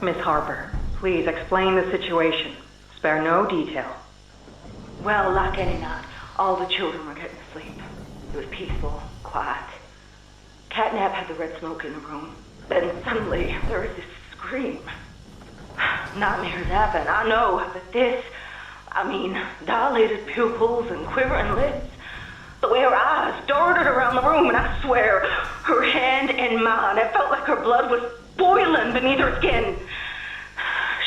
Miss Harper, please explain the situation. Spare no detail. Well, like any night, all the children were getting to sleep. It was peaceful, quiet. CatNap had the red smoke in the room. Then suddenly, there was this scream. Nightmares happen, I know, but this... dilated pupils and quivering lips. The way her eyes darted around the room, and I swear, her hand in mine, it felt like her blood was boiling beneath her skin.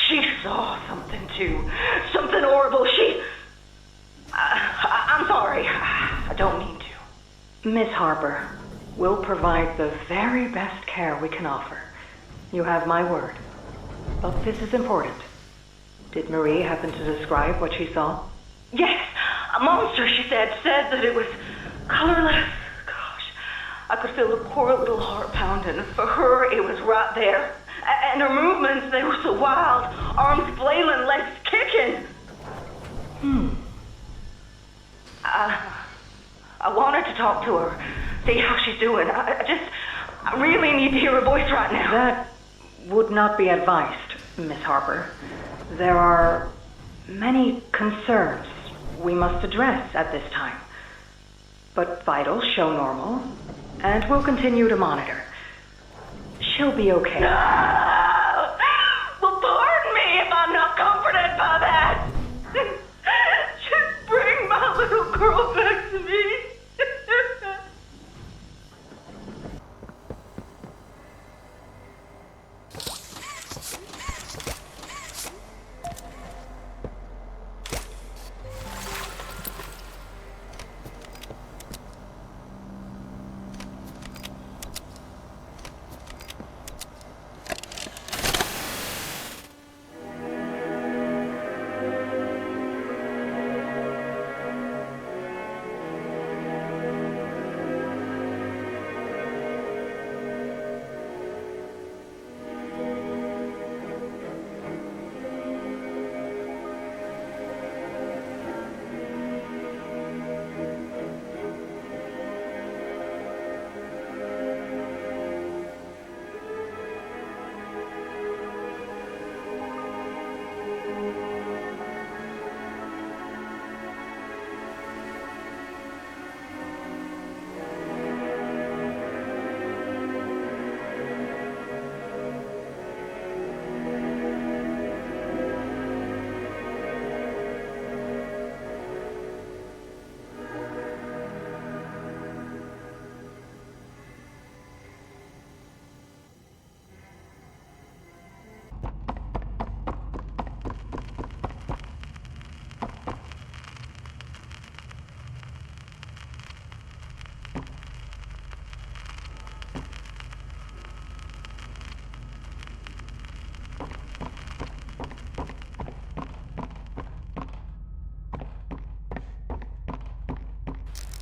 She saw something too. Something horrible. I'm sorry. I don't mean to. Miss Harper, we'll provide the very best care we can offer. You have my word. But this is important. Did Marie happen to describe what she saw? Yes, a monster, she said that it was colorless. Gosh, I could feel the poor little heart pounding. For her, it was right there. And her movements, they were so wild. Arms flailing, legs kicking. I wanted to talk to her, see how she's doing. I really need to hear her voice right now. That would not be advised, Miss Harper. There are many concerns we must address at this time. But vitals show normal, and we'll continue to monitor. She'll be okay. No! Well, pardon me if I'm not comforted by that. Just bring my little girl back to me.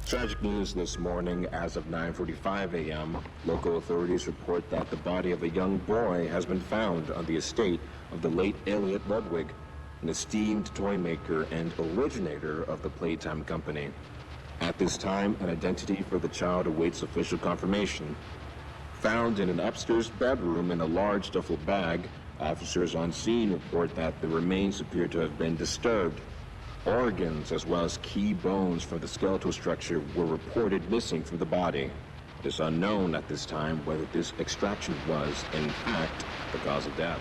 Tragic news this morning. As of 9:45 a.m., local authorities report that the body of a young boy has been found on the estate of the late Elliot Ludwig, an esteemed toy maker and originator of the Playtime company. At this time, an identity for the child awaits official confirmation. Found in an upstairs bedroom in a large duffel bag, officers on scene report that the remains appear to have been disturbed. Organs, as well as key bones from the skeletal structure, were reported missing from the body. It is unknown at this time whether this extraction was, in fact, the cause of death.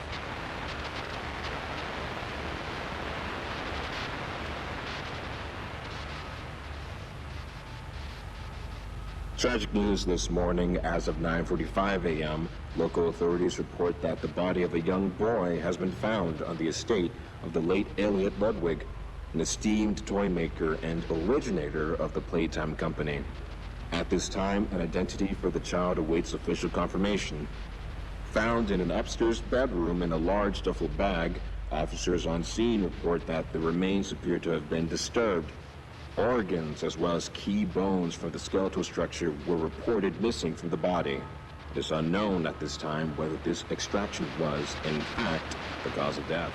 Tragic news this morning. As of 9:45 a.m., local authorities report that the body of a young boy has been found on the estate of the late Elliot Ludwig, an esteemed toy maker and originator of the Playtime company. At this time, an identity for the child awaits official confirmation. Found in an upstairs bedroom in a large duffel bag, officers on scene report that the remains appear to have been disturbed. Organs, as well as key bones from the skeletal structure, were reported missing from the body. It is unknown at this time whether this extraction was, in fact, the cause of death.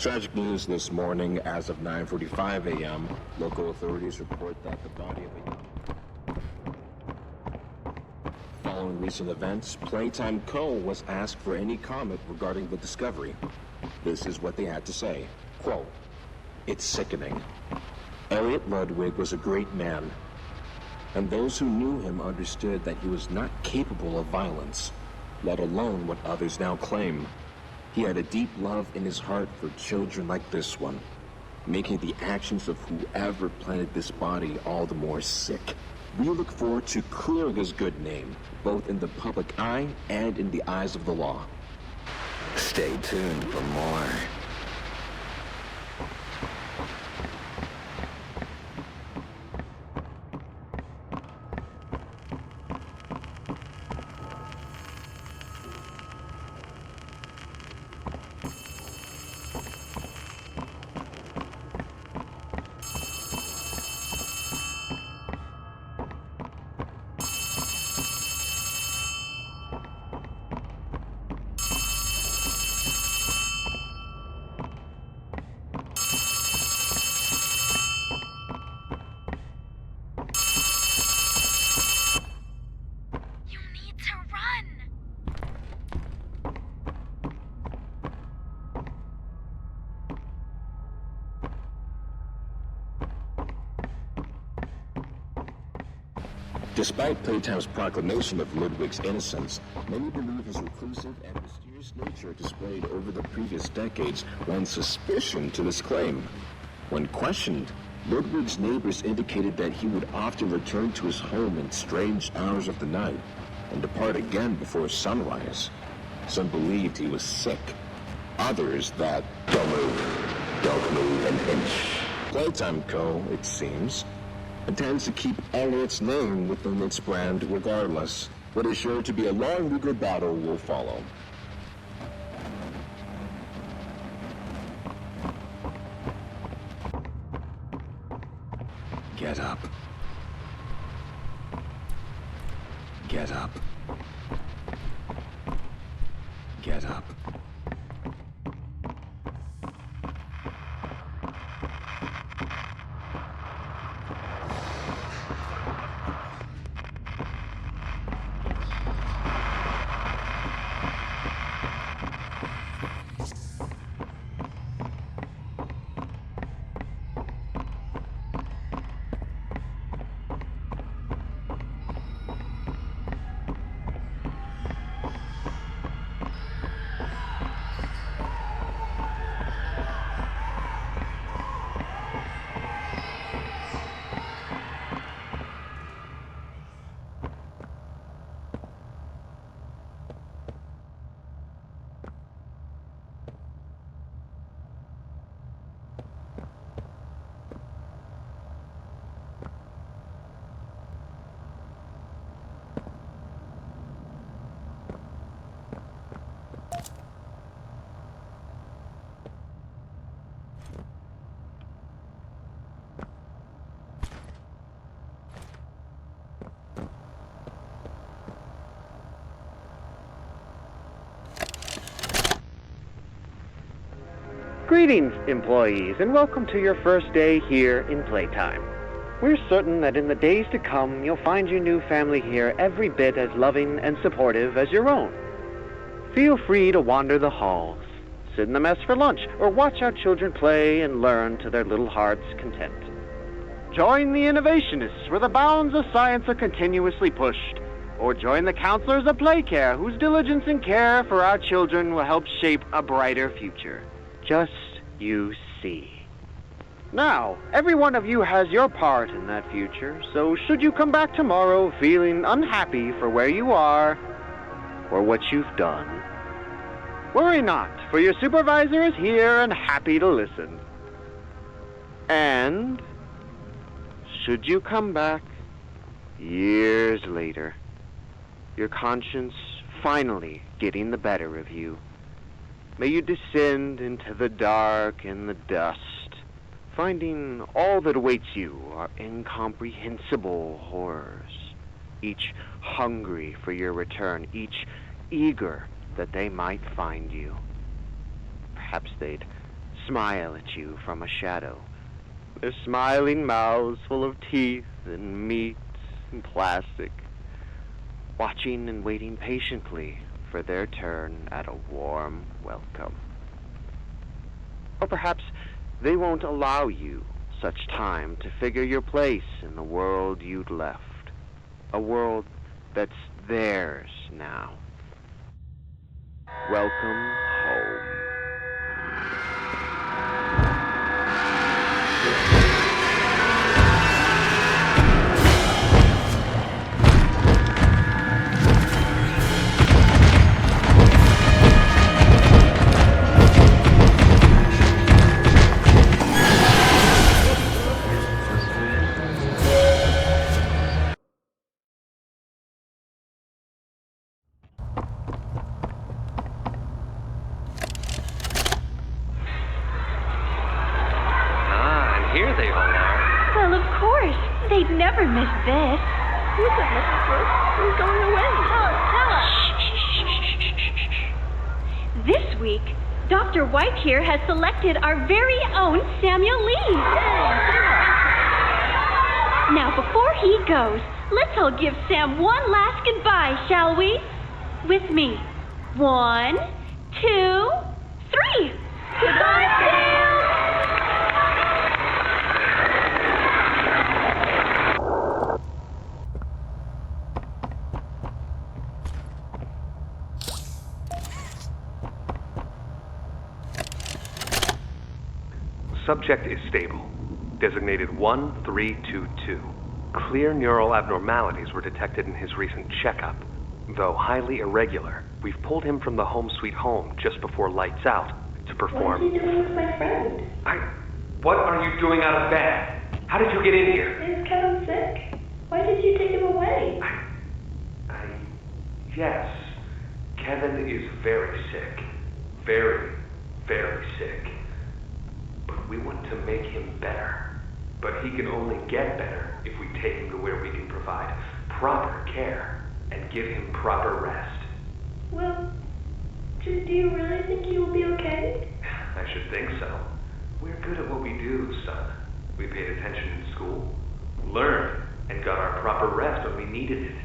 Tragic news this morning. As of 9:45 a.m., local authorities report that the body of a young... Following recent events, Playtime Co. was asked for any comment regarding the discovery. This is what they had to say. Quote, "It's sickening. Elliot Ludwig was a great man, and those who knew him understood that he was not capable of violence, let alone what others now claim. He had a deep love in his heart for children like this one, making the actions of whoever planted this body all the more sick. We look forward to clearing his good name, both in the public eye and in the eyes of the law." Stay tuned for more. Despite Playtime's proclamation of Ludwig's innocence, many believe his reclusive and mysterious nature displayed over the previous decades lends suspicion to this claim. When questioned, Ludwig's neighbors indicated that he would often return to his home in strange hours of the night and depart again before sunrise. Some believed he was sick. Others that, don't move an inch. Playtime Co., it seems, intends to keep Elliot's name within its brand regardless. What is sure to be a long legal battle will follow. Get up. Get up. Get up. Greetings, employees, and welcome to your first day here in Playtime. We're certain that in the days to come, you'll find your new family here every bit as loving and supportive as your own. Feel free to wander the halls, sit in the mess for lunch, or watch our children play and learn to their little hearts' content. Join the innovationists where the bounds of science are continuously pushed, or join the counselors of Playcare whose diligence and care for our children will help shape a brighter future. Just you see. Now, every one of you has your part in that future, so should you come back tomorrow feeling unhappy for where you are or what you've done, worry not, for your supervisor is here and happy to listen. And should you come back years later, your conscience finally getting the better of you, may you descend into the dark and the dust, finding all that awaits you are incomprehensible horrors, each hungry for your return, each eager that they might find you. Perhaps they'd smile at you from a shadow. Their smiling mouths full of teeth and meat and plastic, watching and waiting patiently for their turn at a warm welcome. Or perhaps they won't allow you such time to figure your place in the world you'd left. A world that's theirs now. Welcome home. Here they all are. Well, of course. They'd never miss this. Who's that, monstrous? Who's going away? Tell us. This week, Dr. White here has selected our very own Samuel Lee. Now, before he goes, let's all give Sam one last goodbye, shall we? With me. 1, 2, 3. Goodbye, Sam! Subject is stable. Designated 1322. Clear neural abnormalities were detected in his recent checkup. Though highly irregular, we've pulled him from the home sweet home just before lights out to perform... What is he doing with my friend? What are you doing out of bed? How did you get in here? Is Kevin sick? Why did you take him away? Yes. Kevin is very sick. Very, very sick. But we want to make him better. But he can only get better if we take him to where we can provide proper care and give him proper rest. Well, do you really think he will be okay? I should think so. We're good at what we do, son. We paid attention in school, learned, and got our proper rest when we needed it.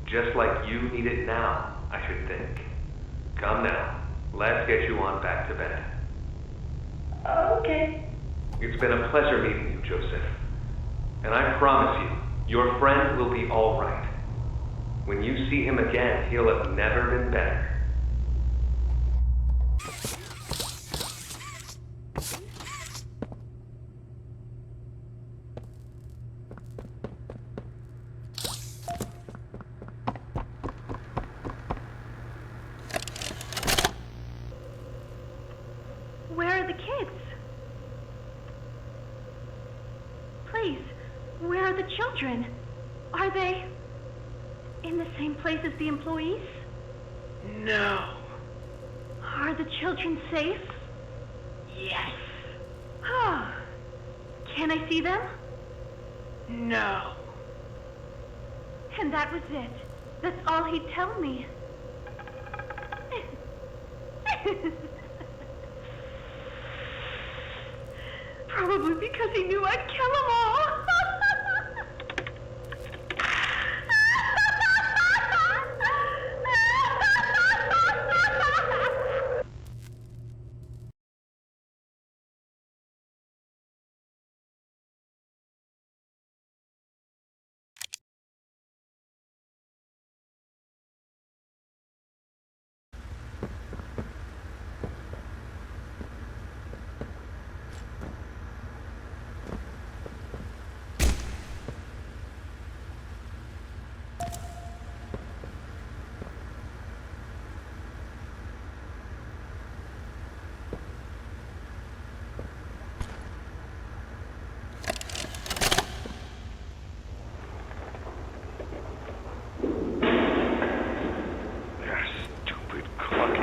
Just like you need it now, I should think. Come now, let's get you on back to bed. Okay. It's been a pleasure meeting you, Joseph. And I promise you, your friend will be all right. When you see him again, he'll have never been better. Where are the kids? Please, where are the children? Are they in the same place as the employees? No. Are the children safe? Yes. Oh. Can I see them? No. And that was it. That's all he'd tell me. Probably because he knew I'd kill them all.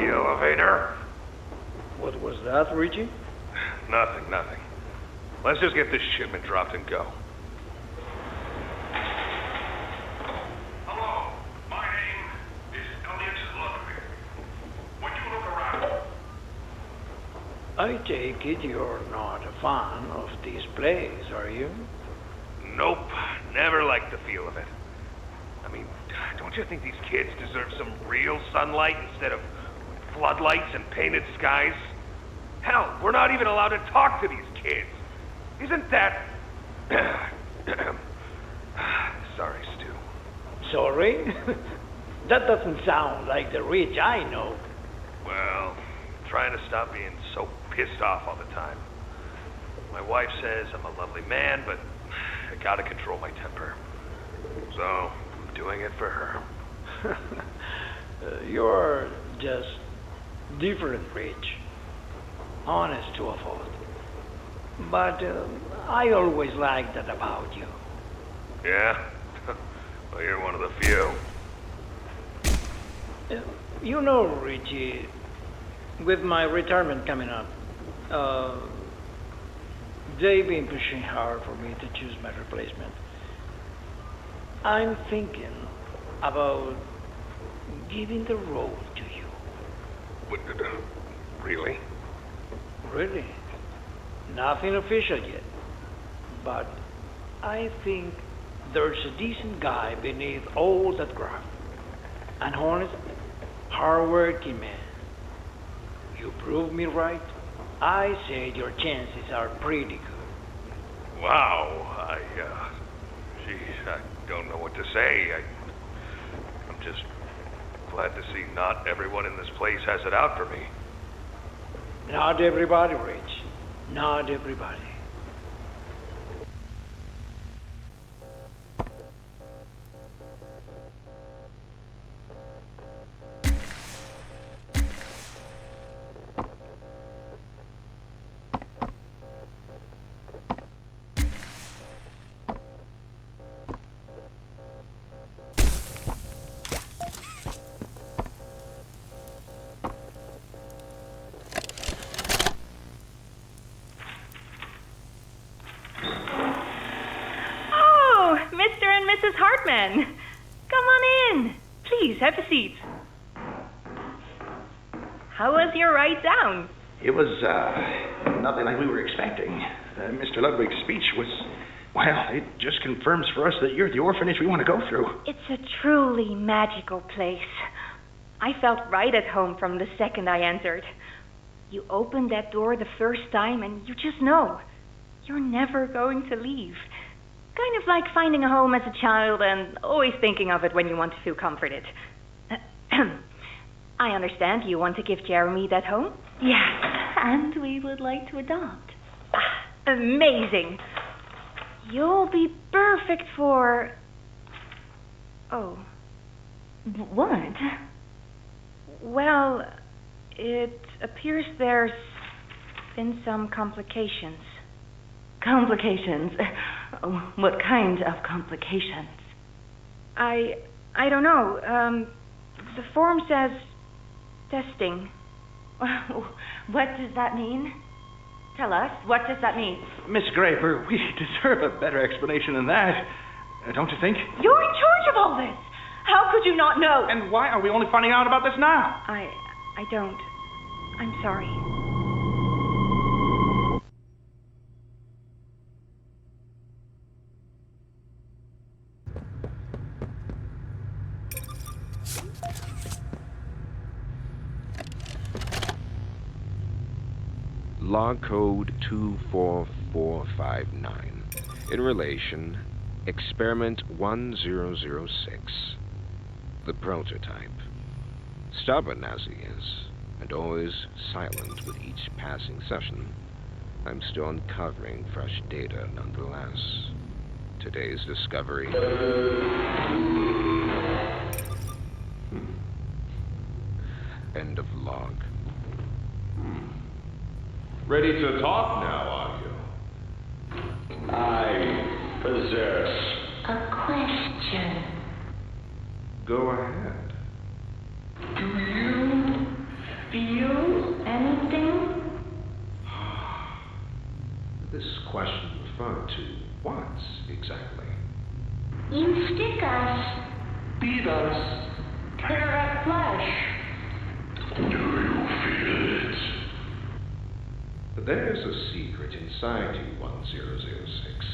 Elevator? What was that, Richie? Nothing. Let's just get this shipment dropped and go. Hello, my name is Elliot Ludwig. When you look around... I take it you're not a fan of this place, are you? Nope. Never liked the feel of it. I mean, don't you think these kids deserve some real sunlight instead of floodlights and painted skies? Hell, we're not even allowed to talk to these kids. Isn't that... Sorry, Stu. Sorry? That doesn't sound like the Rich I know. Well, trying to stop being so pissed off all the time. My wife says I'm a lovely man, but I gotta control my temper. So, I'm doing it for her. You're just different, Rich. Honest to a fault. But I always liked that about you. Yeah? Well, you're one of the few. You know, Richie, with my retirement coming up, they've been pushing hard for me to choose my replacement. I'm thinking about giving the role to you. What, really? Really? Nothing official yet. But I think there's a decent guy beneath all that graft. An honest, hard-working man. You prove me right. I say your chances are pretty good. Wow, geez, I don't know what to say. I'm just glad to see not everyone in this place has it out for me. Not everybody, Rich. Not everybody. Mrs. Hartman. Come on in. Please, have a seat. How was your ride down? It was, nothing like we were expecting. Mr. Ludwig's speech was, well, it just confirms for us that you're the orphanage we want to go through. It's a truly magical place. I felt right at home from the second I entered. You open that door the first time and you just know. You're never going to leave. Kind of like finding a home as a child and always thinking of it when you want to feel comforted. I understand you want to give Jeremy that home? Yes, and we would like to adopt. Amazing. You'll be perfect for... Oh. What? Well, it appears there's been some complications. Complications? What kind of complications? I don't know. The form says testing. What does that mean? Tell us, what does that mean? Miss Graper, we deserve a better explanation than that. Don't you think? You're in charge of all this. How could you not know? And why are we only finding out about this now? I don't. I'm sorry. Log code 24459. In relation, experiment 1006. The prototype. Stubborn as he is, and always silent with each passing session, I'm still uncovering fresh data nonetheless. Today's discovery... End of log. Ready to talk now, are you? I possess a question. Go ahead. Do you feel anything? This question referred to what exactly? You stick us, beat us, tear at flesh. Do you feel it? There's a secret inside you, 1006.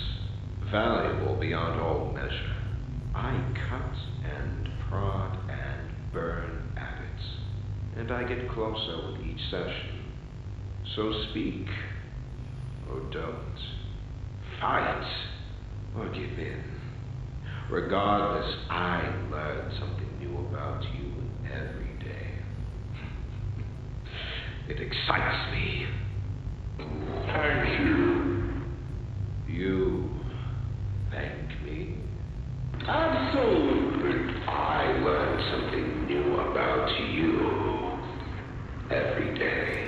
Valuable beyond all measure. I cut and prod and burn at it. And I get closer with each session. So speak. Or don't. Fight. Or give in. Regardless, I learn something new about you every day. It excites me. Thank you. You thank me? Absolutely. I learn something new about you every day.